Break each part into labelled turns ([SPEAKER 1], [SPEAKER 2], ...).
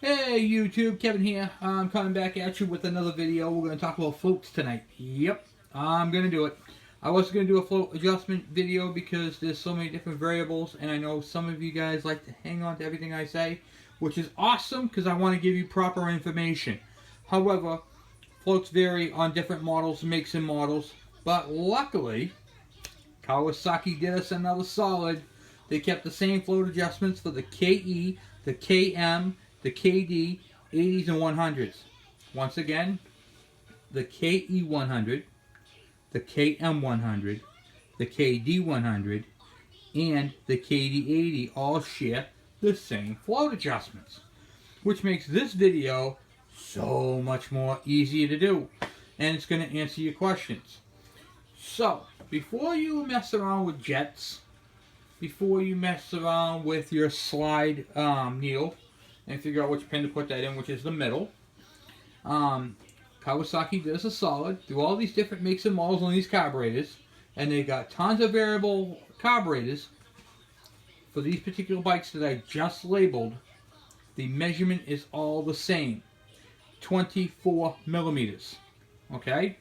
[SPEAKER 1] Hey YouTube, Kevin here. I'm coming back at you with another video. We're going to talk about floats tonight. Yep, I'm going to do it. I was going to do a float adjustment video because there's so many different variables, and I know some of you guys like to hang on to everything I say, which is awesome because I want to give you proper information. However, floats vary on different models, makes and models, but luckily, Kawasaki did us another solid. They kept the same float adjustments for the KE, the KM, the KD, 80s and 100s. Once again, the KE100, the KM100, the KD100, and the KD80 all share the same float adjustments, which makes this video so much more easier to do, and it's going to answer your questions. So, before you mess around with jets, before you mess around with your slide needle, and figure out which pin to put that in, which is the middle, Kawasaki did us a solid through all these different makes and models on these carburetors, and they got tons of variable carburetors. For these particular bikes that I just labeled, the measurement is all the same, 24 millimeters. Okay,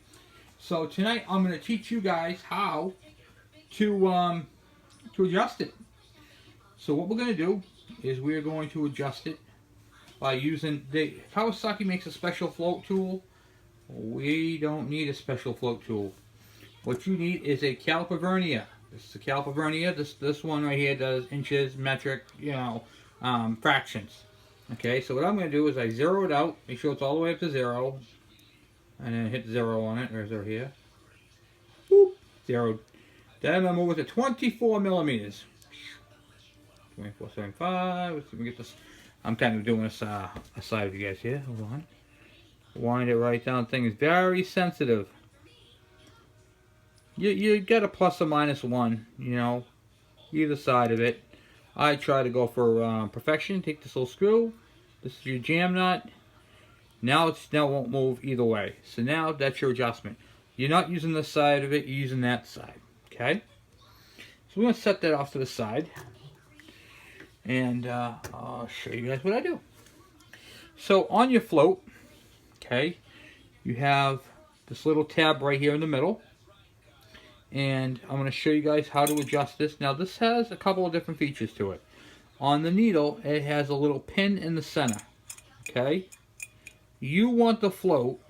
[SPEAKER 1] so tonight I'm going to teach you guys how to adjust it. So what we're going to do is we're going to adjust it by using Kawasaki makes a special float tool. We don't need a special float tool. What you need is a caliper vernier. This is a caliper vernier. This one right here does inches, metric, fractions. Okay, so what I'm going to do is I zero it out, make sure it's all the way up to 0, and then hit 0 on it. There's 0 here. Boop, 0. Then I'm going to move it to 24 millimeters. 24.75. Let's see if we can get this. I'm kind of doing this aside of you guys here. Hold on. Wind it right down. Thing is very sensitive. You get a plus or minus 1, either side of it. I try to go for perfection. Take this little screw. This is your jam nut. Now it won't move either way. So now that's your adjustment. You're not using this side of it. You're using that side. Okay. So we're going to set that off to the side. And I'll show you guys what I do. So on your float, okay, you have this little tab right here in the middle. And I'm going to show you guys how to adjust this. Now this has a couple of different features to it. On the needle, it has a little pin in the center. Okay. You want the float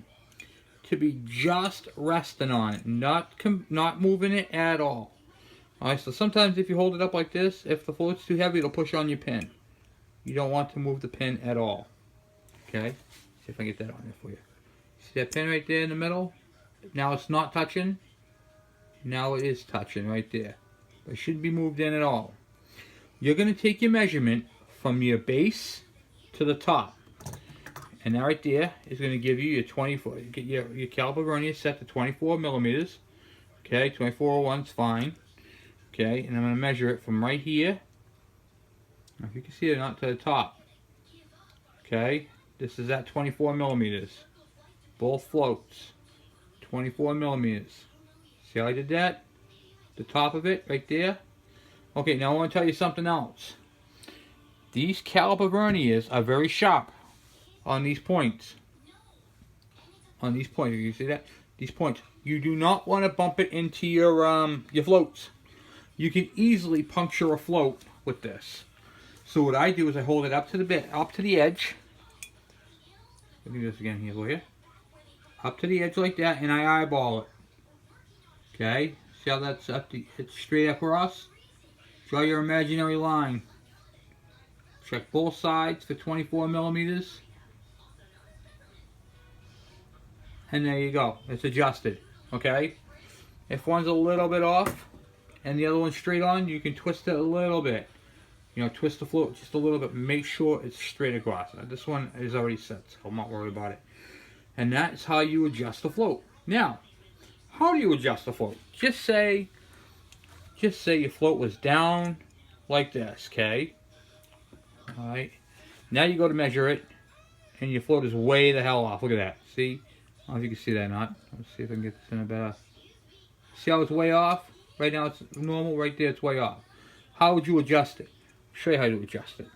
[SPEAKER 1] to be just resting on it, not moving it at all. Alright, so sometimes if you hold it up like this, if the float's too heavy, it'll push on your pin. You don't want to move the pin at all. Okay? See if I can get that on there for you. See that pin right there in the middle? Now it's not touching. Now it is touching right there. But it shouldn't be moved in at all. You're going to take your measurement from your base to the top. And that right there is going to give you your 24. Get your caliper vernier set to 24 millimeters. Okay, 2401 is fine. Okay, and I'm going to measure it from right here. Now, if you can see it, not to the top. Okay, this is at 24 millimeters. Both floats, 24 millimeters. See how I did that? The top of it, right there. Okay, now I want to tell you something else. These caliper verniers are very sharp on these points. On these points, you see that? These points. You do not want to bump it into your floats. You can easily puncture a float with this. So what I do is I hold it up to the edge. Let me do this again here. Up to the edge like that, and I eyeball it. Okay, see how that's it's straight across? Draw your imaginary line. Check both sides for 24 millimeters. And there you go. It's adjusted. Okay? If one's a little bit off and the other one's straight on, you can twist it a little bit. Twist the float just a little bit. Make sure it's straight across. This one is already set, so I'm not worried about it. And that's how you adjust the float. Now, how do you adjust the float? Just say your float was down like this, okay? Alright. Now you go to measure it, and your float is way the hell off. Look at that. See? I don't know if you can see that or not. Let's see if I can get this in a better. See how it's way off? Right now it's normal. Right there it's way off. How would you adjust it? Show you how to adjust it.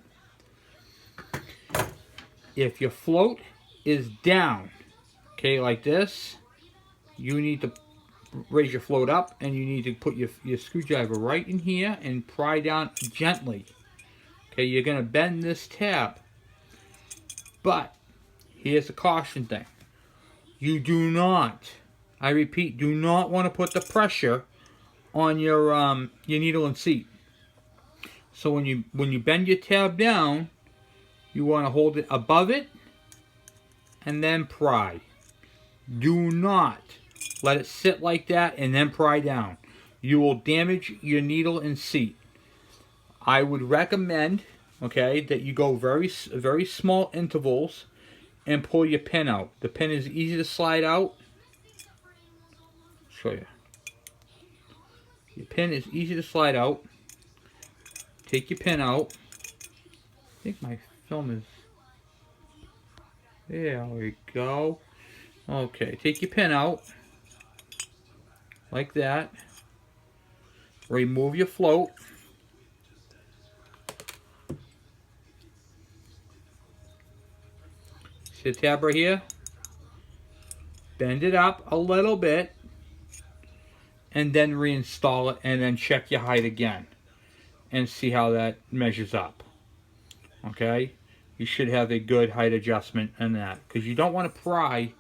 [SPEAKER 1] If your float is down, okay, like this, you need to raise your float up, and you need to put your screwdriver right in here and pry down gently. Okay, you're going to bend this tab. But here's a caution thing. You do not, I repeat, do not want to put the pressure on your needle and seat. So when you bend your tab down, you want to hold it above it and then pry. Do not let it sit like that and then pry down. You will damage your needle and seat. I would recommend, okay, that you go very small intervals and pull your pin out. The pin is easy to slide out. Show you. Your pin is easy to slide out. Take your pin out. I think my film is... There we go. Okay, take your pin out. Like that. Remove your float. See the tab right here? Bend it up a little bit. And then reinstall it, and then check your height again. And see how that measures up. Okay? You should have a good height adjustment in that. Because you don't want to pry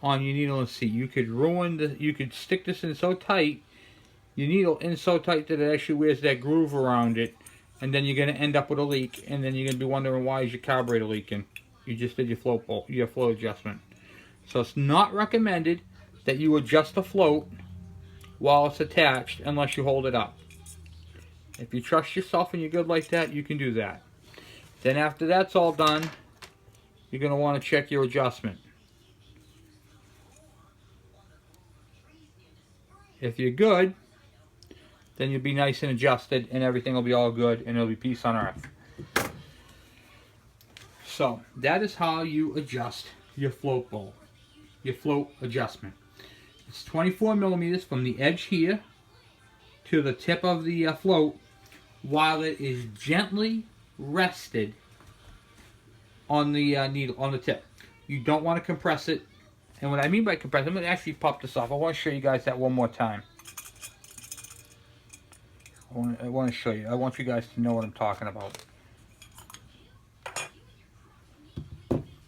[SPEAKER 1] on your needle and seat. You could ruin the, you could stick this in so tight, your needle in so tight that it actually wears that groove around it, and then you're going to end up with a leak, and then you're going to be wondering why is your carburetor leaking. You just did your float adjustment. So it's not recommended that you adjust the float while it's attached unless you hold it up. If you trust yourself and you're good like that, you can do that. Then after that's all done, you're going to want to check your adjustment. If you're good, then you'll be nice and adjusted and everything will be all good and it'll be peace on earth. So that is how you adjust your float bowl, your float adjustment. It's 24 millimeters from the edge here to the tip of the float while it is gently rested on the needle, on the tip. You don't want to compress it. And what I mean by compress, I'm going to actually pop this off. I want to show you guys that one more time. I want to show you. I want you guys to know what I'm talking about.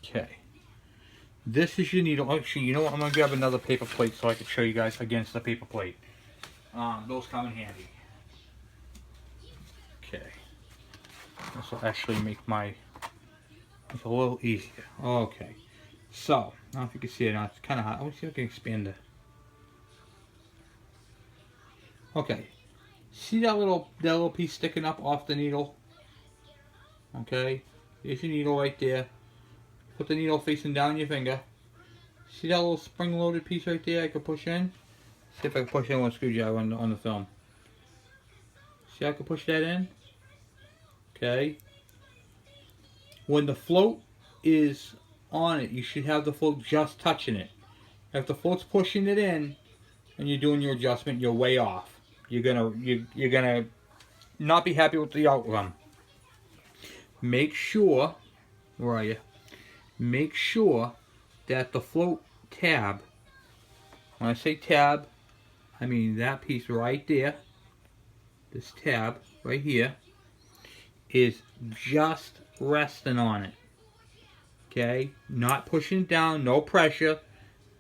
[SPEAKER 1] Okay. This is your needle. Actually, you know what? I'm going to grab another paper plate so I can show you guys against the paper plate. Those come in handy. Okay. This will actually make it's a little easier. Okay. So, I don't know if you can see it now. It's kind of hot. I want to see if I can expand it. Okay. See that little piece sticking up off the needle? Okay. There's your needle right there. Put the needle facing down your finger. See that little spring-loaded piece right there I can push in? See if I can push in with a screwdriver on the film. See how I can push that in? Okay. When the float is on it, you should have the float just touching it. If the float's pushing it in and you're doing your adjustment, you're way off. You're gonna not be happy with the outcome. Make sure, where are you? Make sure that the float tab, when I say tab, I mean that piece right there, this tab right here, is just resting on it. Okay? Not pushing it down, no pressure,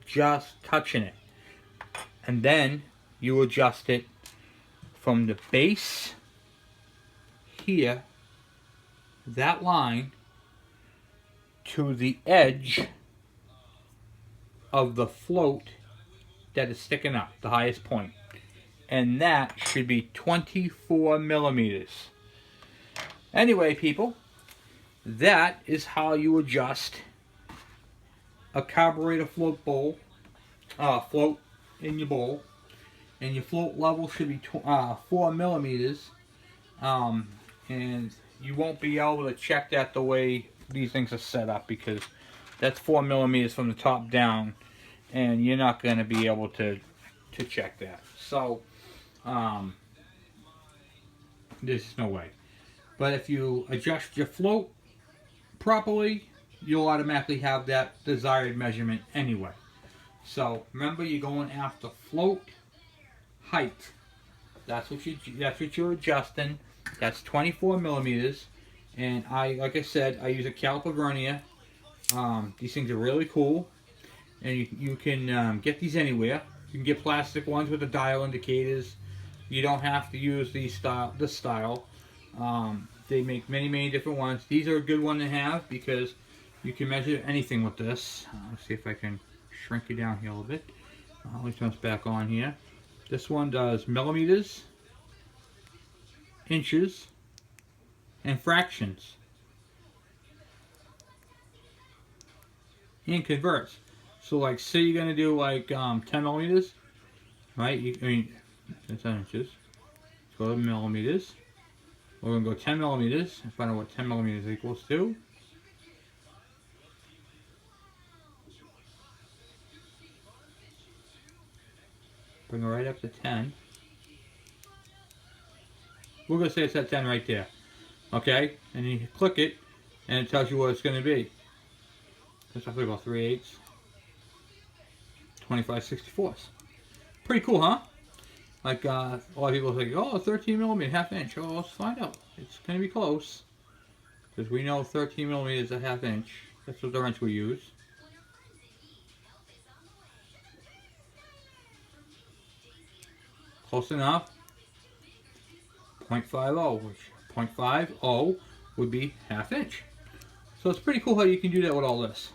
[SPEAKER 1] just touching it. And then you adjust it from the base here, that line, to the edge of the float that is sticking up, the highest point. And that should be 24 millimeters. Anyway, people, that is how you adjust a carburetor float bowl, float in your bowl. And your float level should be 4 millimeters. And you won't be able to check that the way these things are set up, because that's 4 millimeters from the top down, and you're not going to be able to check that. So there's no way. But if you adjust your float properly, you'll automatically have that desired measurement anyway. So remember, you're going after float height. That's what you're adjusting. That's 24 millimeters. And like I said, I use a caliper vernier. These things are really cool, and you can get these anywhere. You can get plastic ones with the dial indicators. You don't have to use this style. They make many different ones. These are a good one to have because you can measure anything with this. Let's see if I can shrink it down here a little bit. Let me turn this back on here. This one does millimeters, inches, and fractions. And converts. So like, say you're going to do like 10 millimeters, right? That's 10 inches. Let's go to millimeters. We're going to go 10 millimeters and find out what 10 millimeters equals to. Bring it right up to 10. We're going to say it's at 10 right there. Okay? And you click it, and it tells you what it's going to be. That's roughly about 3/8. 25/64. Pretty cool, huh? Like, a lot of people say, oh, 13 millimeter, half inch. Oh, let's find out. It's going to be close. Because we know 13 millimeters is a half inch. That's what the wrench we use. Close enough. 0.50, which 0.50 would be half inch. So it's pretty cool how you can do that with all this.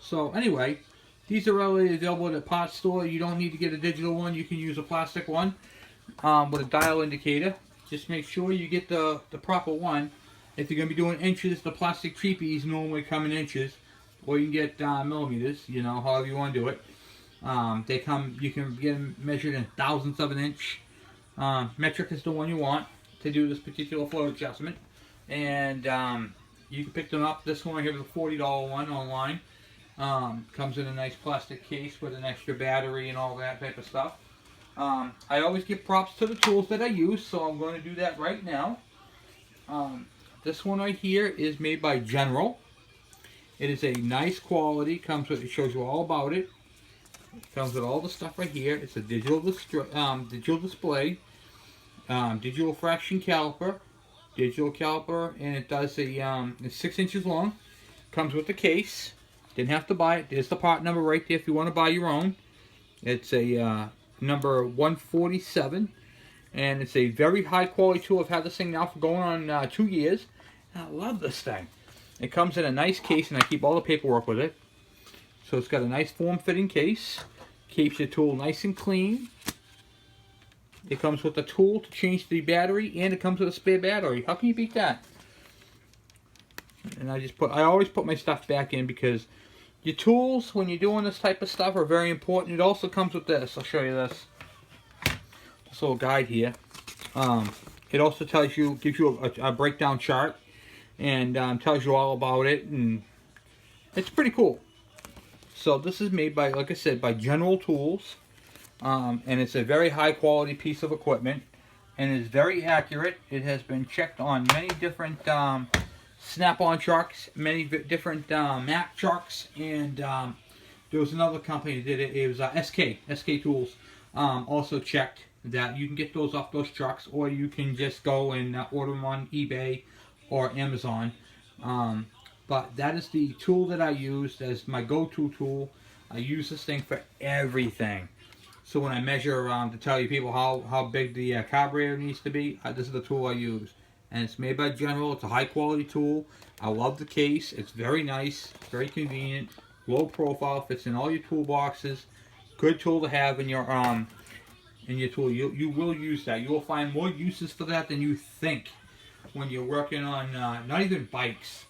[SPEAKER 1] So anyway, these are readily available at a parts store. You don't need to get a digital one. You can use a plastic one with a dial indicator. Just make sure you get the proper one. If you're going to be doing inches, the plastic cheapies normally come in inches. Or you can get millimeters, you know, however you want to do it. You can get them measured in thousandths of an inch. Metric is the one you want to do this particular float adjustment. And you can pick them up. This one here is a $40 one online. Comes in a nice plastic case with an extra battery and all that type of stuff. I always give props to the tools that I use, so I'm going to do that right now. This one right here is made by General. It is a nice quality. It shows you all about it. It comes with all the stuff right here. It's a digital display, digital fraction caliper, and it does it's 6 inches long. Comes with the case. Didn't have to buy it. There's the part number right there if you want to buy your own. It's a number 147, and it's a very high quality tool. I've had this thing now for going on 2 years. And I love this thing. It comes in a nice case, and I keep all the paperwork with it. So it's got a nice form-fitting case. Keeps your tool nice and clean. It comes with a tool to change the battery, and it comes with a spare battery. How can you beat that? And I always put my stuff back in because your tools, when you're doing this type of stuff, are very important. It also comes with this. I'll show you this. This little guide here. It also gives you a breakdown chart, and tells you all about it, and it's pretty cool. So this is made by, like I said, by General Tools, and it's a very high quality piece of equipment, and it's very accurate. It has been checked on many different Snap-on trucks, many different Mack trucks, and there was another company that did it. It was SK Tools. Also checked that you can get those off those trucks, or you can just go and order them on eBay or Amazon. But that is the tool that I use as my go-to tool. I use this thing for everything. So when I measure to tell you people how big the carburetor needs to be, this is the tool I use. And it's made by General. It's a high quality tool. I love the case. It's very nice, very convenient, low profile, fits in all your toolboxes. Good tool to have in your tool. You will use that. You will find more uses for that than you think when you're working on not even bikes.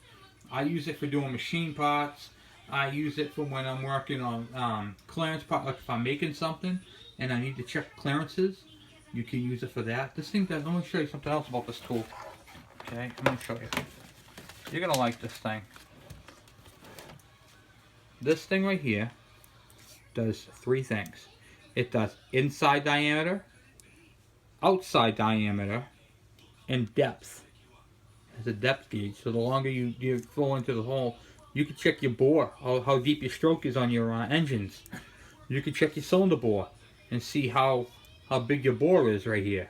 [SPEAKER 1] I use it for doing machine parts. I use it for when I'm working on clearance part. Like if I'm making something and I need to check clearances, you can use it for that. This thing does. Let me show you something else about this tool. Okay, I'm going to show you. You're going to like this thing. This thing right here does 3 things. It does inside diameter, outside diameter, and depth. has a depth gauge. So the longer you flow into the hole, you can check your bore, how deep your stroke is on your engines. You can check your cylinder bore and see how big your bore is right here.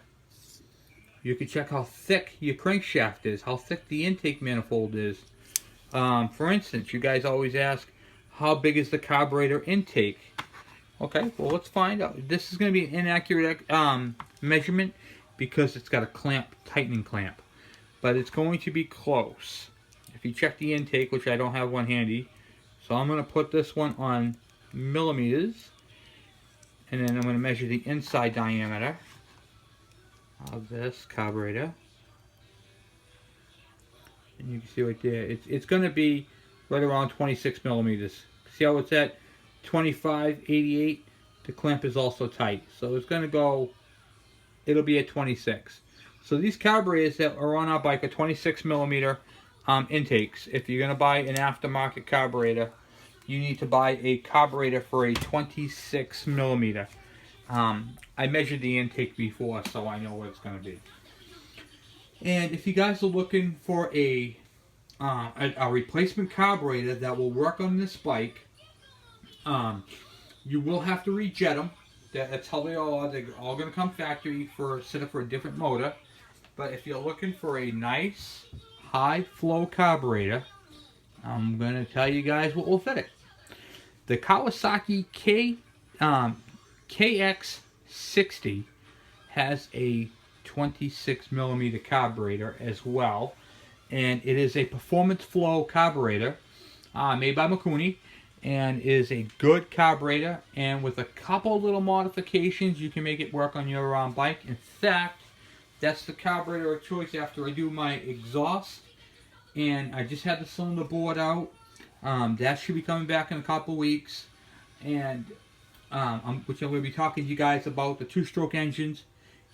[SPEAKER 1] You can check how thick your crankshaft is, how thick the intake manifold is. For instance, you guys always ask, how big is the carburetor intake? Okay, well, let's find out. This is going to be an inaccurate measurement because it's got a clamp, tightening clamp. But it's going to be close. If you check the intake, which I don't have one handy, so I'm going to put this one on millimeters, and then I'm going to measure the inside diameter of this carburetor. And you can see right there, it's going to be right around 26 millimeters. See how it's at 25.88? The clamp is also tight, so it's going to go, it'll be at 26. So these carburetors that are on our bike are 26 millimeter intakes. If you're going to buy an aftermarket carburetor, you need to buy a carburetor for a 26 millimeter. I measured the intake before, so I know what it's going to be. And if you guys are looking for a replacement carburetor that will work on this bike, you will have to rejet them. That's how they all are. They're all going to come factory set up for a different motor. But if you're looking for a nice high flow carburetor, I'm going to tell you guys what will fit it. The Kawasaki KX60 has a 26 millimeter carburetor as well, and it is a performance flow carburetor made by Mikuni, and is a good carburetor, and with a couple little modifications you can make it work on your bike. In fact, that's the carburetor of choice after I do my exhaust, and I just had the cylinder board out. That should be coming back in a couple weeks, and which I'm going to be talking to you guys about the two-stroke engines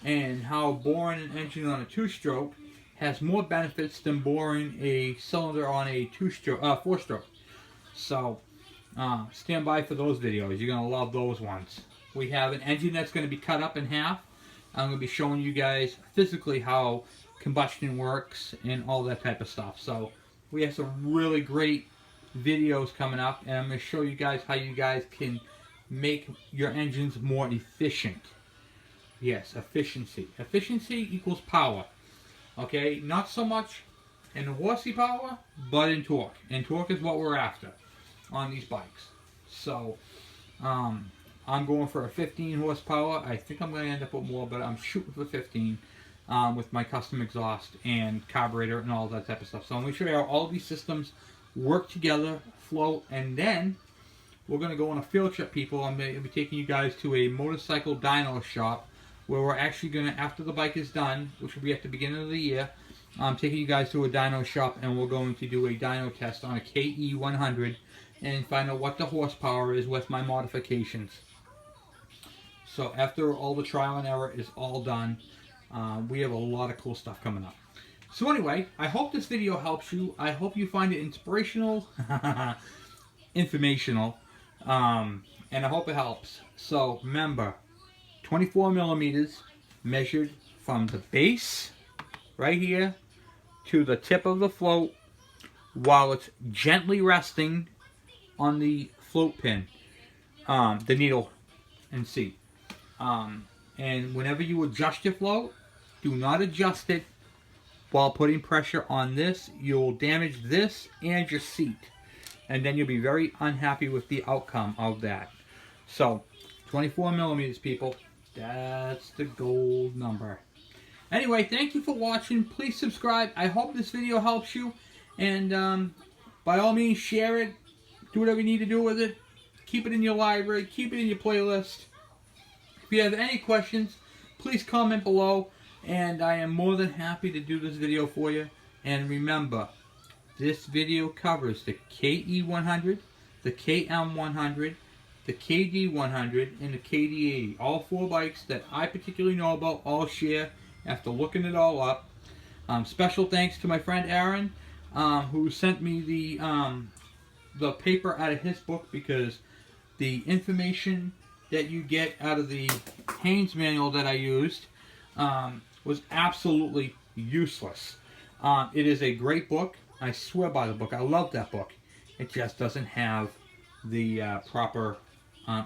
[SPEAKER 1] and how boring an engine on a two-stroke has more benefits than boring a cylinder on a four-stroke. So stand by for those videos. You're going to love those ones. We have an engine that's going to be cut up in half. I'm going to be showing you guys physically how combustion works and all that type of stuff. So we have some really great videos coming up, and I'm going to show you guys how you guys can make your engines more efficient. Yes, efficiency. Efficiency equals power. Okay, not so much in horsey power, but in torque. And torque is what we're after on these bikes. So, I'm going for a 15 horsepower. I think I'm going to end up with more, but I'm shooting for 15 with my custom exhaust and carburetor and all that type of stuff. So I'm going to show you how all these systems work together, flow, and then we're going to go on a field trip, people. I'm going to be taking you guys to a motorcycle dyno shop where we're actually going to, after the bike is done, which will be at the beginning of the year, I'm taking you guys to a dyno shop, and we're going to do a dyno test on a KE100 and find out what the horsepower is with my modifications. So after all the trial and error is all done, we have a lot of cool stuff coming up. So anyway, I hope this video helps you. I hope you find it inspirational, informational, and I hope it helps. So remember, 24 millimeters measured from the base right here to the tip of the float while it's gently resting on the float pin, the needle and seat. And whenever you adjust your float, do not adjust it while putting pressure on this. You'll damage this and your seat, and then you'll be very unhappy with the outcome of that. So 24 millimeters, people. That's the gold number. Anyway, thank you for watching. Please subscribe. I hope this video helps you. And by all means, share it. Do whatever you need to do with it. Keep it in your library. Keep it in your playlist. If you have any questions, please comment below. And I am more than happy to do this video for you. And remember, this video covers the KE100, the KM100, the KD100, and the KD80. All four bikes that I particularly know about, all share after looking it all up. Special thanks to my friend Aaron, who sent me the paper out of his book, because the information that you get out of the Haynes manual that I used was absolutely useless. It is a great book. I swear by the book. I love that book. It just doesn't have the proper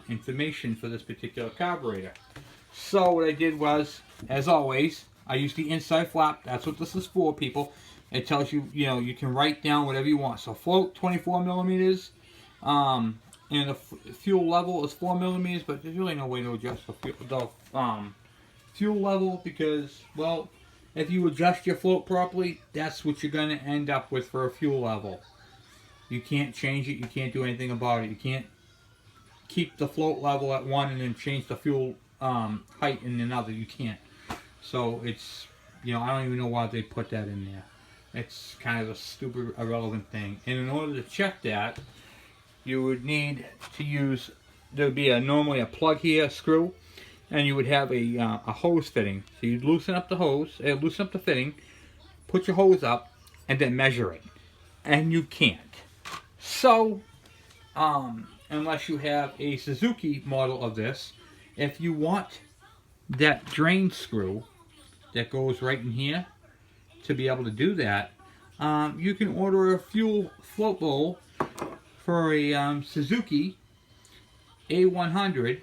[SPEAKER 1] information for this particular carburetor. So what I did was, as always, I used the inside flap. That's what this is for, people. It tells you, you know, you can write down whatever you want. So float 24 millimeters, and the fuel level is 4 millimeters, but there's really no way to adjust the fuel level because, well, if you adjust your float properly, that's what you're going to end up with for a fuel level. You can't change it. You can't do anything about it. You can't keep the float level at one and then change the fuel height in another. You can't. So it's, you know, I don't even know why they put that in there. It's kind of a stupid, irrelevant thing. And in order to check that, you would need to use, there would be normally a plug here, a screw, and you would have a hose fitting. So you'd loosen up the hose, loosen up the fitting, put your hose up, and then measure it. And you can't. So, unless you have a Suzuki model of this, if you want that drain screw that goes right in here to be able to do that, you can order a fuel float bowl for a Suzuki A100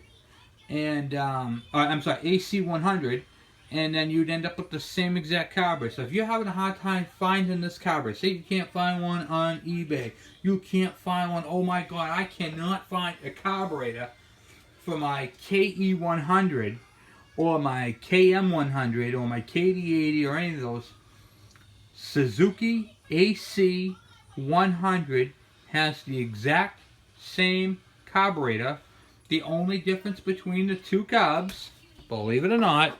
[SPEAKER 1] and I'm sorry, AC100, and then you'd end up with the same exact carburetor. So if you're having a hard time finding this carburetor, say you can't find one on eBay, you can't find one, oh my god, I cannot find a carburetor for my KE100 or my KM100 or my KD80 or any of those, Suzuki AC100 has the exact same carburetor. The only difference between the two carbs, believe it or not,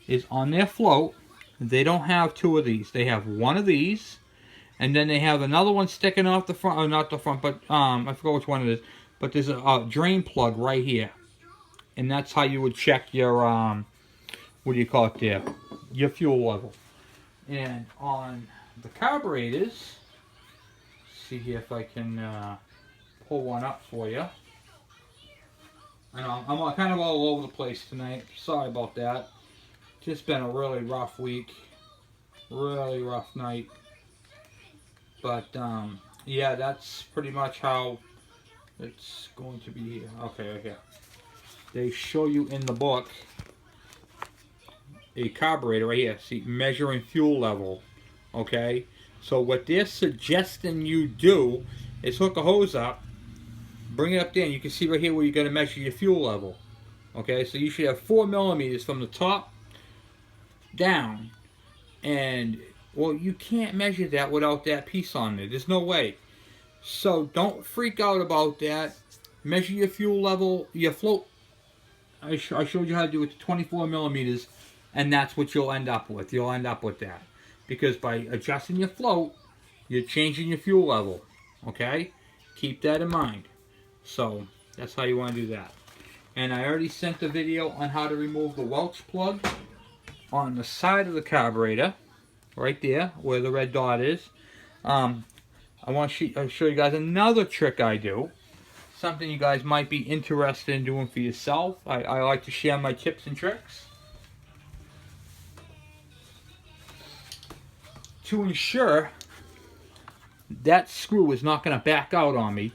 [SPEAKER 1] is on their float, they don't have two of these. They have one of these, and then they have another one sticking off the front, or not the front, but I forgot which one it is. But there's a drain plug right here. And that's how you would check your, what do you call it there? Your fuel level. And on the carburetors, see here if I can pull one up for you. I know, I'm kind of all over the place tonight. Sorry about that. Just been a really rough week. Really rough night. But, yeah, that's pretty much how it's going to be here. Okay, right here. They show you in the book a carburetor right here. See, measuring fuel level. Okay? So what they're suggesting you do is hook a hose up, bring it up there, and you can see right here where you're going to measure your fuel level. Okay, so you should have 4 millimeters from the top down. And, well, you can't measure that without that piece on there. There's no way. So don't freak out about that. Measure your fuel level, your float. I showed you how to do it to 24 millimeters, and that's what you'll end up with. You'll end up with that. Because by adjusting your float, you're changing your fuel level. Okay? Keep that in mind. So, that's how you want to do that. And I already sent the video on how to remove the Welch plug on the side of the carburetor. Right there, where the red dot is. I want to show you guys another trick I do. Something you guys might be interested in doing for yourself. I like to share my tips and tricks. To ensure that screw is not going to back out on me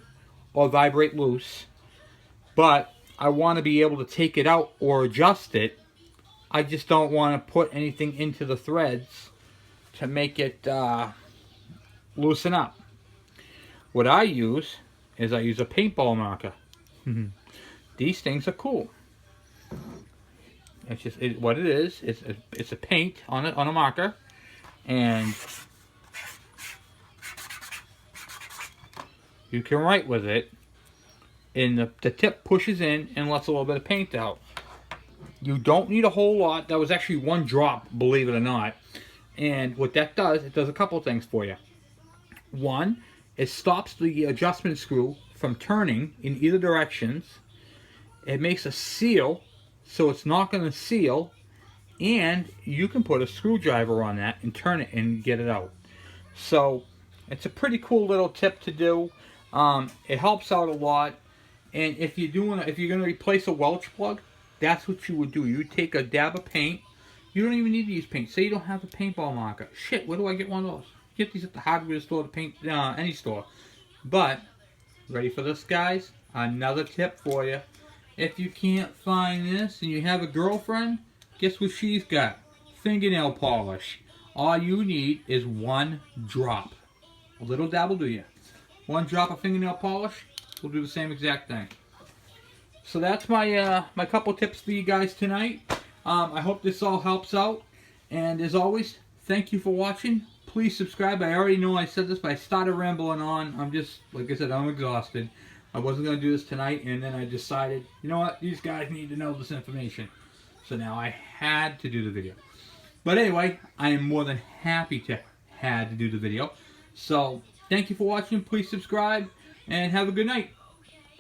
[SPEAKER 1] or vibrate loose, but I want to be able to take it out or adjust it. I just don't want to put anything into the threads to make it loosen up. What I use is I use a paintball marker. These things are cool. It's just what it is. It's a paint on a marker, and you can write with it. And the tip pushes in and lets a little bit of paint out. You don't need a whole lot. That was actually one drop, believe it or not. And what that does, it does a couple things for you. One, it stops the adjustment screw from turning in either directions. It makes a seal, so it's not going to seal. And you can put a screwdriver on that and turn it and get it out. So it's a pretty cool little tip to do. It helps out a lot. And if you're going to replace a Welch plug, that's what you would do. You take a dab of paint, You don't even need to use paint. Say you don't have a paintball marker. Shit, where do I get one of those? Get these at the hardware store, to paint any store. But, ready for this, guys? Another tip for you. If you can't find this and you have a girlfriend, guess what she's got? Fingernail polish. All you need is one drop. A little dab will do you. One drop of fingernail polish will do the same exact thing. So that's my my couple tips for you guys tonight. I hope this all helps out. And as always, thank you for watching. Please subscribe. I already know I said this, but I started rambling on. I'm just, like I said, I'm exhausted. I wasn't going to do this tonight, and then I decided, you know what, these guys need to know this information. So now I had to do the video. But anyway, I am more than happy to do the video. So, thank you for watching. Please subscribe, and have a good night.